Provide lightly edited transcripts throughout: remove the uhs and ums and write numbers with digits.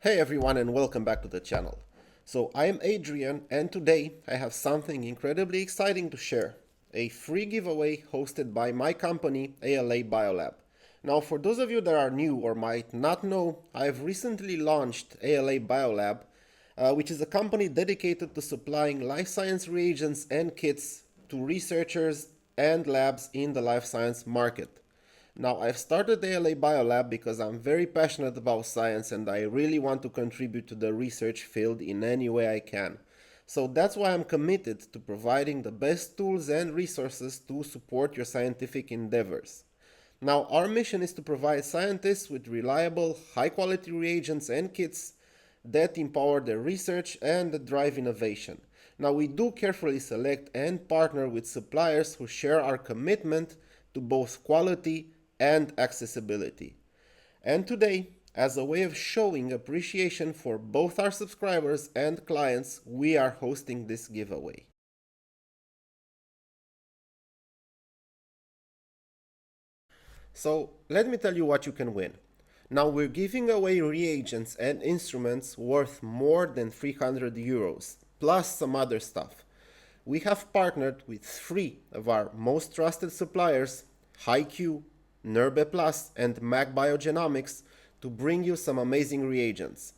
Hey everyone and welcome back to the channel. So I am Adrian and today I have something incredibly exciting to share. A free giveaway hosted by my company ALA BIOLAB. Now for those of you that are new or might not know, I have recently launched ALA BIOLAB, which is a company dedicated to supplying life science reagents and kits to researchers and labs in the life science market. Now, I've started the ALA BioLab because I'm very passionate about science and I really want to contribute to the research field in any way I can. So that's why I'm committed to providing the best tools and resources to support your scientific endeavors. Now, our mission is to provide scientists with reliable, high-quality reagents and kits that empower their research and drive innovation. Now, we do carefully select and partner with suppliers who share our commitment to both quality and accessibility. And today, as a way of showing appreciation for both our subscribers and clients, we are hosting this giveaway. So let me tell you what you can win. Now we're giving away reagents and instruments worth more than 300 euros, plus some other stuff. We have partnered with 3 of our most trusted suppliers, highQu, Nerbe Plus and Magbio Genomics, to bring you some amazing reagents.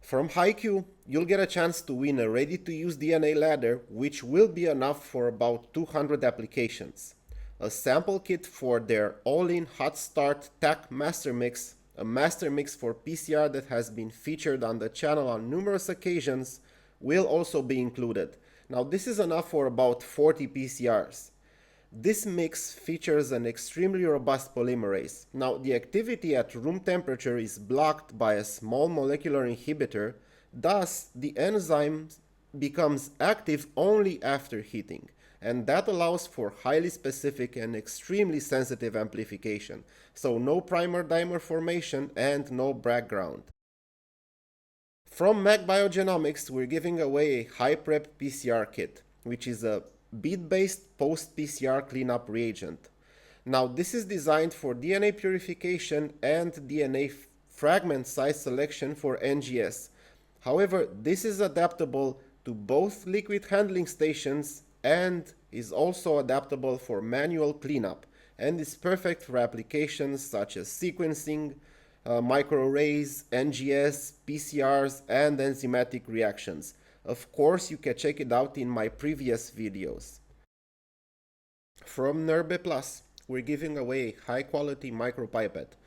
From highQu, you'll get a chance to win a ready-to-use DNA ladder, which will be enough for about 200 applications. A sample kit for their all-in hot start TAC master mix, a master mix for PCR that has been featured on the channel on numerous occasions, will also be included. Now this is enough for about 40 PCRs. This mix features an extremely robust polymerase. Now, the activity at room temperature is blocked by a small molecular inhibitor, thus the enzyme becomes active only after heating, and that allows for highly specific and extremely sensitive amplification, so no primer-dimer formation and no background. From Magbio Genomics, we're giving away a high-prep PCR kit, which is a bead-based post-PCR cleanup reagent. Now, this is designed for DNA purification and DNA fragment size selection for NGS. However, this is adaptable to both liquid handling stations and is also adaptable for manual cleanup and is perfect for applications such as sequencing, microarrays, NGS, PCRs, and enzymatic reactions. Of course, you can check it out in my previous videos. From Nerbe Plus, we're giving away a high-quality micropipette,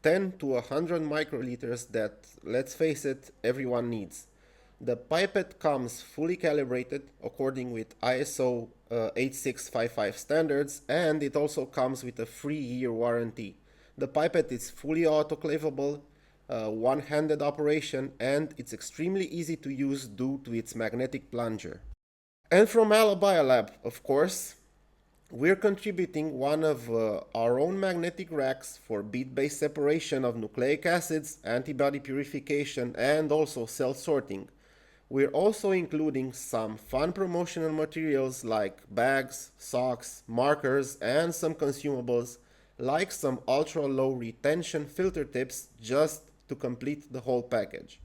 10 to 100 microliters that, let's face it, everyone needs. The pipette comes fully calibrated according with ISO 8655 standards, and it also comes with a 3-year warranty. The pipette is fully autoclavable, one-handed operation, and it's extremely easy to use due to its magnetic plunger. And from ALA BioLab, of course, we're contributing one of our own magnetic racks for bead-based separation of nucleic acids, antibody purification, and also cell sorting. We're also including some fun promotional materials like bags, socks, markers, and some consumables like some ultra-low retention filter tips just to complete the whole package.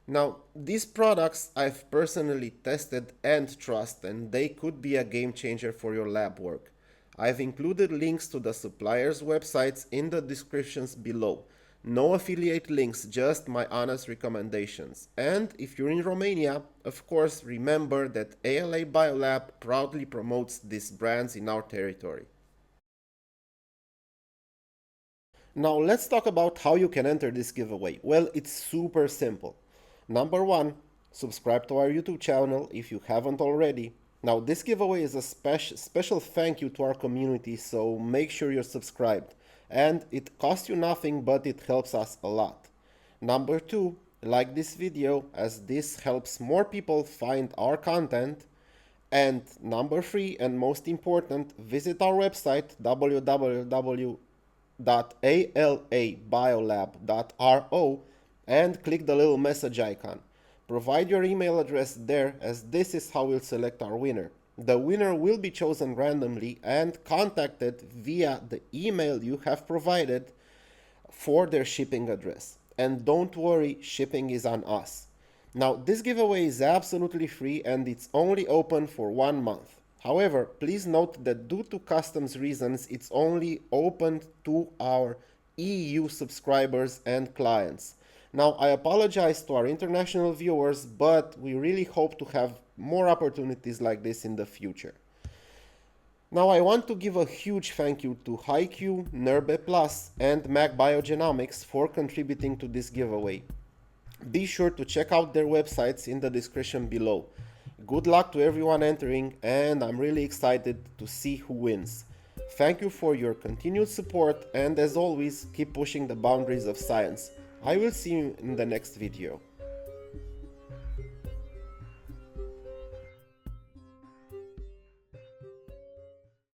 Now, these products I've personally tested and trust, and they could be a game changer for your lab work. I've included links to the suppliers' websites in the descriptions below. No affiliate links, just my honest recommendations. And if you're in Romania, of course, remember that ALA BioLab proudly promotes these brands in our territory. Now let's talk about how you can enter this giveaway. Well, it's super simple. Number 1, subscribe to our YouTube channel if you haven't already. Now this giveaway is a special thank you to our community, so make sure you're subscribed. And it costs you nothing, but it helps us a lot. Number 2, like this video, as this helps more people find our content. And number 3, and most important, visit our website www.alabiolab.ro and click the little message icon. Provide your email address there, as this is how we'll select our winner. The winner will be chosen randomly and contacted via the email you have provided for their shipping address. and don't worry, shipping is on us. Now, this giveaway is absolutely free and it's only open for 1 month. However, please note that due to customs reasons, it's only open to our EU subscribers and clients. Now, I apologize to our international viewers, but we really hope to have more opportunities like this in the future. Now, I want to give a huge thank you to highQu, Nerbe Plus, and Magbio Genomics for contributing to this giveaway. Be sure to check out their websites in the description below. Good luck to everyone entering, and I'm really excited to see who wins. Thank you for your continued support, and as always, keep pushing the boundaries of science. I will see you in the next video.